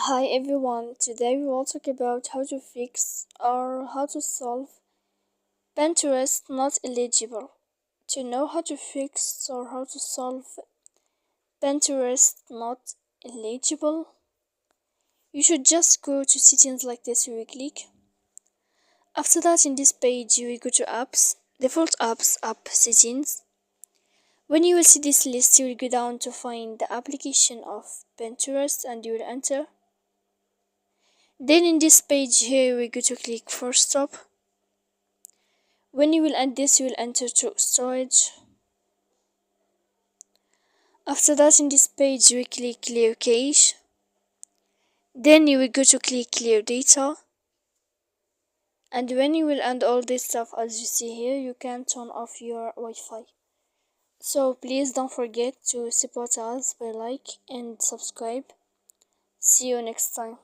Hi everyone, today we will talk about how to fix or how to solve Pinterest not eligible. To know how to fix or how to solve Pinterest not eligible, you should just go to settings like this. You will click. After that, in this page, you will go to apps, default apps, app settings. When you will see this list, you will go down to find the application of Pinterest and you will enter. Then in this page here we go to click for stop. When you will end this, you will enter to storage. After that, in this page you will click clear cache. Then you will go to click clear data. And when you will end all this stuff, as you see here, you can turn off your Wi-Fi. So please don't forget to support us by like and subscribe. See you next time.